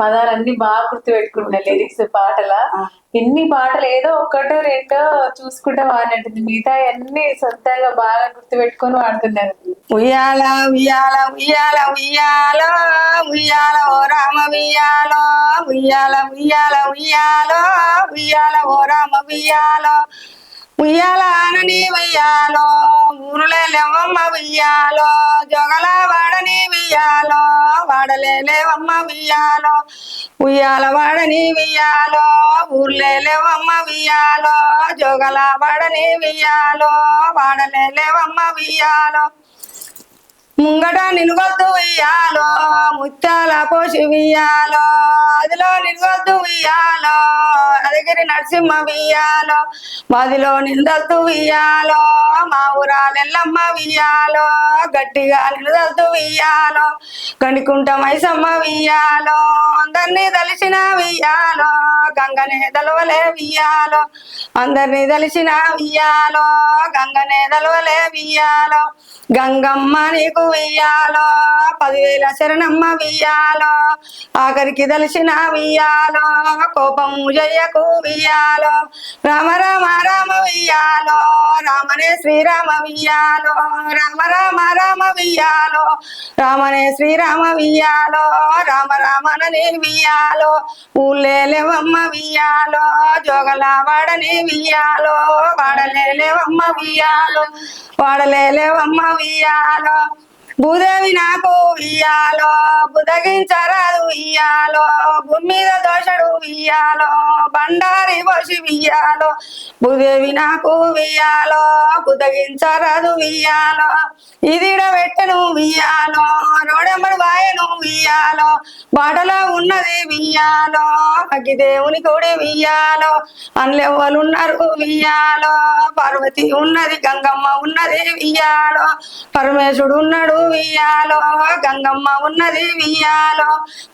పదాలన్నీ బాగా గుర్తు పెట్టుకుంటున్నా, లిరిక్స్ పాటల ఎన్ని పాటలు ఏదో ఒకటో రెండో చూసుకుంటే వాడినట్టుంది, మిగతా అన్ని సొంతంగా బాగా గుర్తు పెట్టుకొని వాడుతున్నారు. ఉయ్యాల ఉయ్యాల ఉయ్యాల ఉయ్యాల ఉయ్యాల ఓ రామ ఉయ్యాల ఉయ్యాల ఉయ్యాల ఉయ్యాల ఉయ్యాల ఓ రామ ఉయ్యాల ఉయ్యాల అనని ఉయ్యాలో ఊరులేవమ్మ ఉయ్యాలో జొగల వాడని ఉయ్యాలో వాడలేవమ్మ ఉయ్యాలో ఉయ్యాల వాడని ఉయ్యాలో ఊర్లేవమ్మ ఉయ్యాలో జొగల వాడని ఉయ్యాలో వాడలేవమ్మ ఉయ్యాలో ముంగట నిలుగొద్దు ఉయ్యాలో ముత్యాల పోసి ఉయ్యాలో అదిలో నిలుగొద్దు ఉయ్యాలో అదగిరి నరసింహ ఉయ్యాలో మదిలో నిలదొద్దు ఉయ్యాలో మా ఊరాలెల్లమ్మ ఉయ్యాలో గట్టిగా నిలదొద్దు ఉయ్యాలో గండికుంట మైసమ్మ ఉయ్యాలో అందరినీ తలిసిన ఉయ్యాలో గంగనే దలవలే ఉయ్యాలో అందరినీ తలిసిన ఉయ్యాలో గంగనే దలవలే ఉయ్యాలో గంగమ్మ నీకు ఉయ్యాలో 10,000 శరణమ్మ ఉయ్యాలో ఆఖరికి దలిసిన ఉయ్యాలో కోపము జయ్యకు ఉయ్యాలో రామ రామ రామ ఉయ్యాలో రామనే శ్రీరామ ఉయ్యాలో రామ రామ రామ ఉయ్యాలో రామనే శ్రీరామ ఉయ్యాలో రామ రామనని ఉయ్యాలో ఊళ్ళేవమ్మ ఉయ్యాలో జోగల వాడని ఉయ్యాలో వాడలేవమ్మ ఉయ్యాలో వాడలేవమ్మ ఉయ్యాలో భూదేవి నాకు ఉయ్యాలో బుదగించరాదు ఉయ్యాలో భూమి మీద దోషడు ఉయ్యాలో బండారి పోసి ఉయ్యాలో భూదేవి నాకు ఉయ్యాలో బుదగించరాదు ఉయ్యాలో ఇదిడ పెట్టను ఉయ్యాలో రోడెమ్మడి వాయను ఉయ్యాలో బాటలో ఉన్నది ఉయ్యాలో అగ్గి దేవుని కొడి ఉయ్యాలో అన్లెవ్వలున్నారు ఉయ్యాలో పార్వతి ఉన్నది గంగమ్మ ఉన్నది ఉయ్యాలో పరమేశుడు ఉన్నాడు ఉయ్యాలో గంగమ్మ ఉన్నది ఉయ్యాలో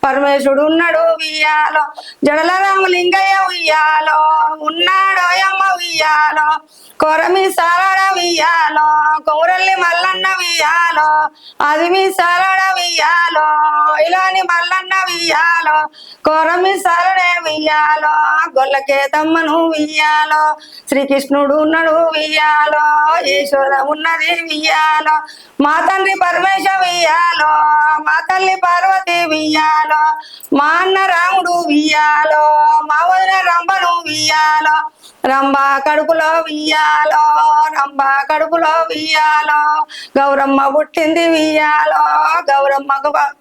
పరమేశుడు ఉన్నాడు ఉయ్యాలో జడల రామలింగయ్య ఉయ్యాలో ఉన్నాడో అమ్మ ఉయ్యాలో కొరమి సారడ ఉయ్యాలో కౌరల్లి మల్లన్న ఉయ్యాలో అది మీ సారడ ఉయ్యాలో ఇలాని మల్లన్న ఉయ్యాలో కొరమి సారడే ఉయ్యాలో గొల్లకే తమ్మను ఉయ్యాలో శ్రీకృష్ణుడు ఉన్నాడు ఉయ్యాలో ఈశ్వర ఉన్నది ఉయ్యాలో మా తండ్రి పరమేశ ఉయ్యాలో మా తల్లి పార్వతి ఉయ్యాలో మా అన్న రాముడు ఉయ్యాలో మా వదిన రంభను ఉయ్యాలో రంభ కడుపులో ఉయ్యాలో రంభ కడుపులో ఉయ్యాలో గౌరమ్మ పుట్టింది ఉయ్యాలో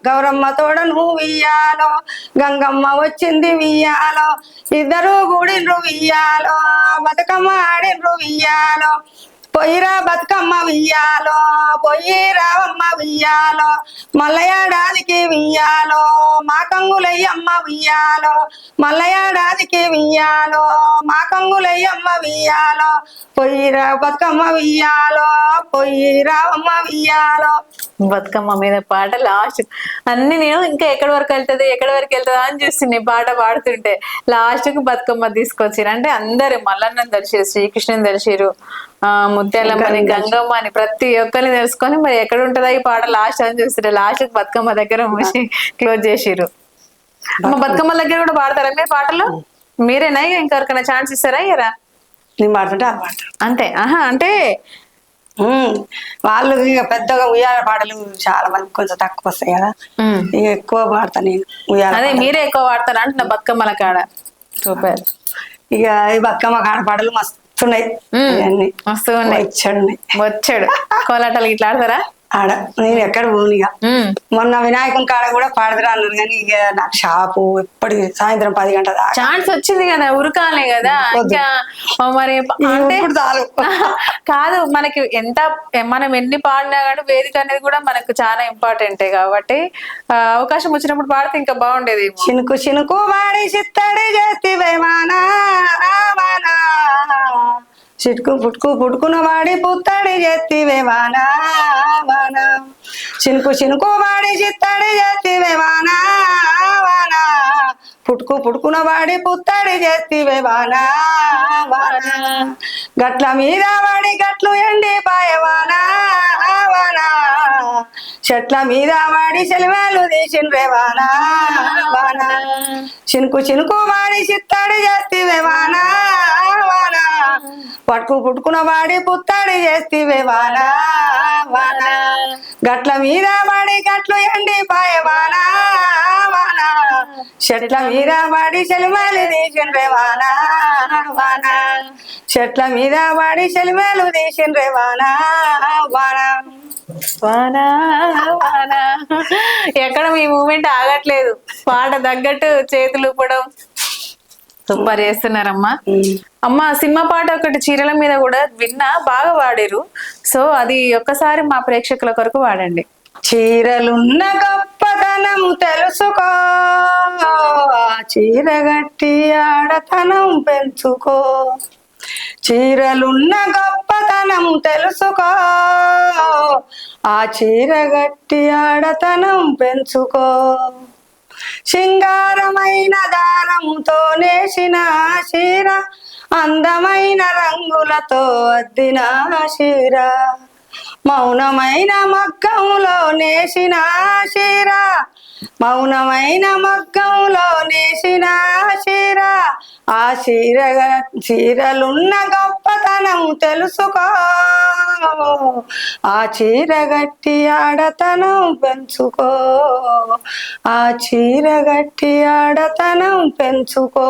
గౌరమ్మ తోడను ఉయ్యాలో గంగమ్మ వచ్చింది ఉయ్యాలో ఇద్దరు గుడిండ్రు ఉయ్యాలో బతుకమ్మ ఆడిండ్రు ఉయ్యాలో పొయ్యిరా బతుకమ్మ ఉయ్యాలో పొయ్యి రావమ్మ ఉయ్యాలో మల్లయాడాదికి ఉయ్యాలో మా కంగులయ్యమ్మ ఉయ్యాలో మల్లయాడాదికి ఉయ్యాలో మా కంగులయ్యమ్మ ఉయ్యాలో పొయ్యిరా బతుకమ్మ ఉయ్యాలో పొయ్యి రావమ్మ ఉయ్యాలో. బతుకమ్మ మీద పాట లాస్ట్ అన్ని నేను ఇంకా ఎక్కడి వరకు వెళ్తుంది అని చూస్తుంది పాట పాడుతుంటే లాస్ట్ కు బతుకమ్మ తీసుకొచ్చారు. అంటే అందరు మల్లన్నని తెలిసారు, శ్రీకృష్ణుని తెలిసారు, ముత్యాలమ్మని, గంగమ్మని, ప్రతి ఒక్కరిని తెలుసుకొని మరి ఎక్కడ ఉంటుందా ఈ పాట లాస్ట్ అని చూస్తుంటే లాస్ట్ బతుకమ్మ దగ్గర మూసి క్లోజ్ చేసిరు. బతుకమ్మ దగ్గర కూడా పాడతారా మీరు పాటలు? మీరేనా ఇంకెవరికైనా ఛాన్స్ ఇస్తారా? ఇయ్యరా? నేను పాడుతుంటే అది పాడతాను అంతే. అంటే వాళ్ళు ఇక పెద్దగా ఉయ్యాల పాటలు చాలా మంది కొంచెం తక్కువ వస్తాయి కదా, ఇక ఎక్కువ పాడతాను నేను ఉయ్యాల. అదే మీరే ఎక్కువ పాడతారా అంటున్నా బతుకమ్మల కాడ. సూపర్. ఇక ఈ బతుకమ్మ కాడ పాటలు మస్తున్నాయి, మస్తు ఉన్నాయి, వచ్చాడు. కోలాటాలు ఇట్లా ఆడతారా? ఆడ నేను ఎక్కడ పోనిగా. మొన్న వినాయకం కాడ కూడా పాడదురా అన్నారు కానీ ఇక నాకు షాపు ఎప్పటి సాయంత్రం 10 గంటల దాకా. ఛాన్స్ వచ్చింది కదా, ఉరకాలే కదా ఇంకా. మరి అంటే కాదు, మనకి ఎంత మనం ఎన్ని పాడినా కానీ వేదిక అనేది కూడా మనకు చాలా ఇంపార్టెంటే కాబట్టి అవకాశం వచ్చినప్పుడు పాడితే ఇంకా బాగుండేది. చినుకు చినుకు వాడి చిత్తడి చేస్తే వేమానా చిటుకు పుట్టుకు పుట్టుకున్న వాడి పుత్తడి చేతివే వానా వానా చినుకు చినుకు వాడి చిత్తడి చేతివే వానా వానా పుట్టుకు పుట్టుకున్న వాడి పుత్తడి చేతివే వానా వానా గట్ల మీద వాడి గట్లు ఎండి పాయవానా వానా చెట్ల మీద వాడి సెలవేలు తీసిండ్రే వానా వానా చినుకు చినుకు వాడి చిత్తడి చేస్తివే వానా వానా పట్టుకు పుట్టుకున్న వాడి పుత్తడి చేస్తివే వానా వానా గట్ల మీద వాడి గట్లు ఎండిపాయ వానా వానా చెట్ల మీద వాడి సెలవేలు తీసిండ్రే వానా వానా చెట్ల మీద వాడి సెలవేలు తీసిండ్రే వానా వానా వానా వానా ఎక్కడ మీ మూమెంట్ ఆగట్లేదు, పాట తగ్గట్టు చేతులు ఊపడం సూపర్ చేస్తున్నారమ్మా. అమ్మ సినిమా పాట ఒకటి చీరల మీద కూడా విన్నా, బాగా వాడారు. సో అది ఒక్కసారి మా ప్రేక్షకుల కొరకు వాడండి. చీరలున్న గొప్పతనం తెలుసుకో, చీరగట్టి ఆడతనం పెంచుకో. చీరలున్న గొప్పతనం తెలుసుకో, ఆ చీరగట్టి ఆడతనం పెంచుకో. సింగారమైన దారముతో నేసిన చీర, అందమైన రంగులతో అద్దిన చీర, మౌనమైన మగ్గంలో నేసిన చీర, మౌనమైన మగ్గంలో నేసిన చీర, ఆ చీరలున్న గొప్పతనం తెలుసుకో, ఆ చీర గట్టి ఆడతనం పెంచుకో, ఆ చీర గట్టి ఆడతనం పెంచుకో.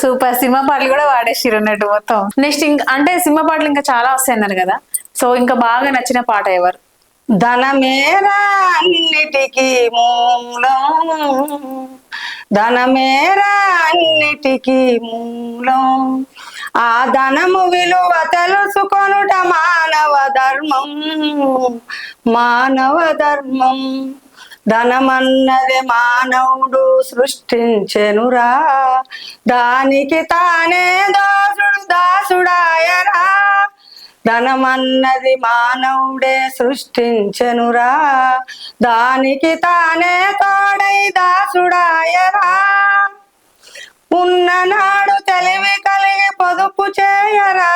సూపర్. సినిమా పాటలు కూడా వాడేసిరు అన్నట్టు మొత్తం. నెక్స్ట్ ఇంకా అంటే సినిమా పాటలు ఇంకా చాలా వస్తాయి అన్నారు కదా, సో ఇంకా బాగా నచ్చిన పాట ఎవరు? ధనమేరా అన్నిటికీ మూలం, ధనమేరా అన్నిటికీ మూలం, ఆ ధనము విలువ తెలుసుకొనుట మానవ ధర్మం, మానవ ధర్మం. ధనమన్నది మానవుడు సృష్టించెనురా, దానికి తానే దాసుడు దాసుడాయరా. ధనమన్నది మానవుడే సృష్టించెనురా, దానికి తానే తోడై దాసుడాయరా. ఉన్ననాడు తెలివి కలిగి పొదుపు చేయరా,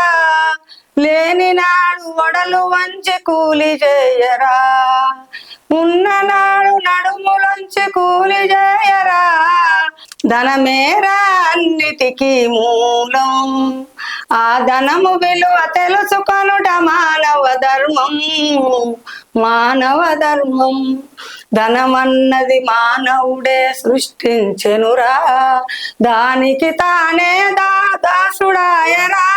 లేని నాడు ఒడలు వంచి కూలి చేయరా. ఉన్ననాడు నడుములంచి కూలి చేయరా, ధనమేరా అన్నిటికీ మూలం, ఆ ధనము విలువ తెలుసుకొనుట మానవ ధర్మం, మానవ ధర్మం. ధనమన్నది మానవుడే సృష్టించెనురా, దానికి తానే దాసుడాయరా.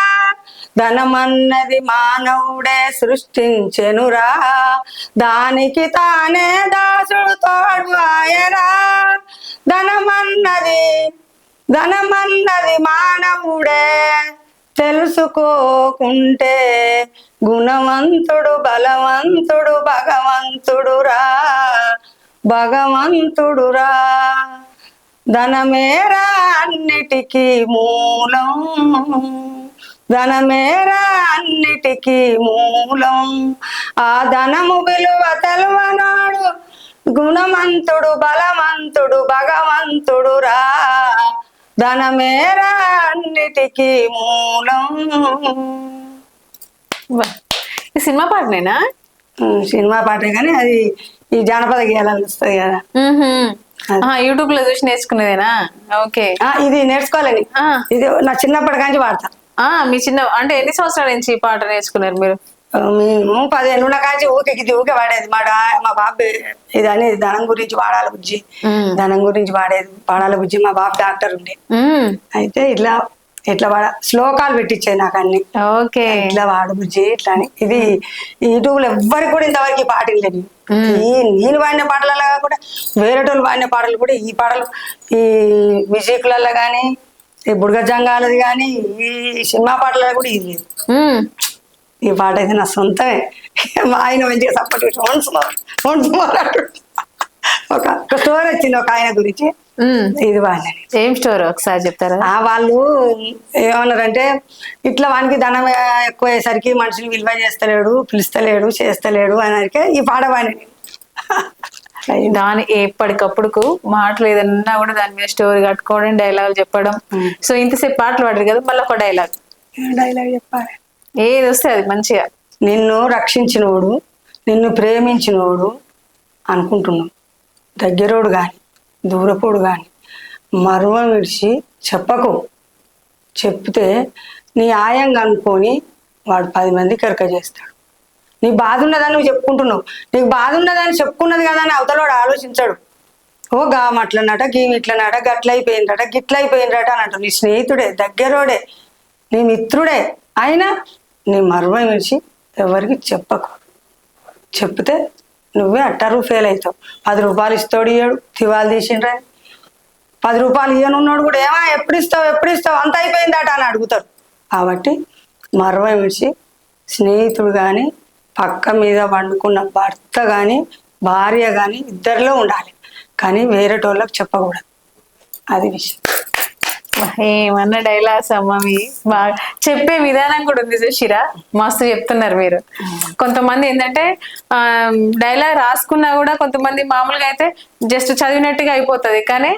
ధనమన్నది మానవుడే సృష్టించెనురా, దానికి తానే దాసుడు తోడు ఆయరా. ధనమన్నది మానవుడే తెలుసుకోకుంటే, గుణవంతుడు బలవంతుడు భగవంతుడురా, భగవంతుడురా. ధనమేరా అన్నిటికీ మూలం, ధనమేరా అన్నిటికీ మూలం, ఆ ధనము విలువ తెలవనాడు గుణవంతుడు బలవంతుడు భగవంతుడురా. ధనమేరా అన్నిటికీ మూలం. ఈ సినిమా పాటనేనా? సినిమా పాటే కానీ అది ఈ జానపద గేయాలు వస్తాయి కదా, యూట్యూబ్ లో చూసి నేర్చుకునేదేనా? ఓకే. ఇది నేర్చుకోవాలని, ఇది నా చిన్నప్పటి నుంచి వాడతా. మీ చిన్న అంటే ఎన్ని సంవత్సరాల నుంచి ఈ పాట నేర్చుకున్నారు మీరు? మేము 10 ఏళ్ళ కాంచి ఊకే వాడేది. మా బాబు ఇది అనేది ధనం గురించి వాడాలి బుజ్జి, ధనం గురించి పాడాలి బుజ్జి. మా బాబు డాక్టర్ ఉండే, అయితే ఇట్లా శ్లోకాలు పెట్టించాయి నాకు అన్ని. ఓకే, ఇట్లా వాడు బుజ్జి ఇట్లా అని. ఇది యూట్యూబ్ లో ఎవ్వరికి కూడా ఇంతవరకు ఈ పాటలు లేదు. నేను వాడిన పాటలలో కూడా వేరేటోళ్ళు వాడిన పాటలు కూడా, ఈ పాటలు ఈ మ్యూజిక్లలో కానీ, ఈ బుడగ జంగాలది కానీ, ఈ సినిమా పాటలలో కూడా ఇది లేదు. ఈ పాట అయితే నా సొంతమే. మా ఆయన మంచిగా సపోర్ట్ ఒక స్టోరీ వచ్చింది ఒక ఆయన గురించి, ఇది వాళ్ళని. ఏం స్టోరీ ఒకసారి చెప్తారా? వాళ్ళు ఏమన్నారంటే, ఇట్లా వానికి ధనం ఎక్కువ అయ్యేసరికి మనుషులు విలువ చేస్తలేడు, పిలుస్తలేడు, చేస్తలేడు అనేసరికి ఈ పాట వాడిని. దాని ఎప్పటికప్పుడు మాటలు ఏదన్నా కూడా దాని మీద స్టోరీ కట్టుకోవడం, డైలాగులు చెప్పడం. సో ఇంతసేపు పాటలు పాడారు కదా, మళ్ళీ ఒక డైలాగ్ చెప్పాలి. ఏది వస్తే అది మంచిగా. నిన్ను రక్షించినోడు, నిన్ను ప్రేమించినోడు అనుకుంటున్నావు, దగ్గరోడు కానీ దూరపోడు కానీ మరువం విడిచి చెప్పకు. చెప్తే నీ ఆయంగా అనుకొని వాడు 10 మందికి ఎరక చేస్తాడు. నీ బాధ ఉన్నదని నువ్వు చెప్పుకుంటున్నావు, నీకు బాధ ఉన్నదని చెప్పుకున్నది కదా అని అవతలవాడు ఆలోచించాడు. ఓ గా అట్లనట, గీమి ఇట్లనట, గట్లయిపోయిందట, గిట్లయిపోయిందట అని అంటావు. నీ స్నేహితుడే, దగ్గరోడే, నీ మిత్రుడే అయినా నీ మర్మం విడిచి ఎవరికి చెప్పకు. చెప్తే నువ్వే అట్టారు ఫెయిల్ అవుతావు. 10 రూపాయలు ఇస్తాడు ఇయ్యాడు, తివాలు తీసిండ్రా. 10 రూపాయలు ఇయ్యనున్నాడు కూడా ఏమా ఎప్పుడు ఇస్తావు అంత అయిపోయిందట అని అడుగుతారు. కాబట్టి మర్మం విడిచి స్నేహితుడు కానీ పక్క మీద వండుకున్న భర్త కానీ భార్య కానీ ఇద్దరిలో ఉండాలి, కానీ వేరేటోళ్ళకి చెప్పకూడదు. అది విషయం. ఏమన్నా డైలాగ్స్ అమ్మ మీ బాగా చెప్పే విధానం కూడా ఉంది చూసిరా, మస్తు చెప్తున్నారు మీరు. కొంతమంది ఏంటంటే డైలాగ్ రాసుకున్నా కూడా కొంతమంది మామూలుగా అయితే జస్ట్ చదివినట్టుగా అయిపోతుంది, కానీ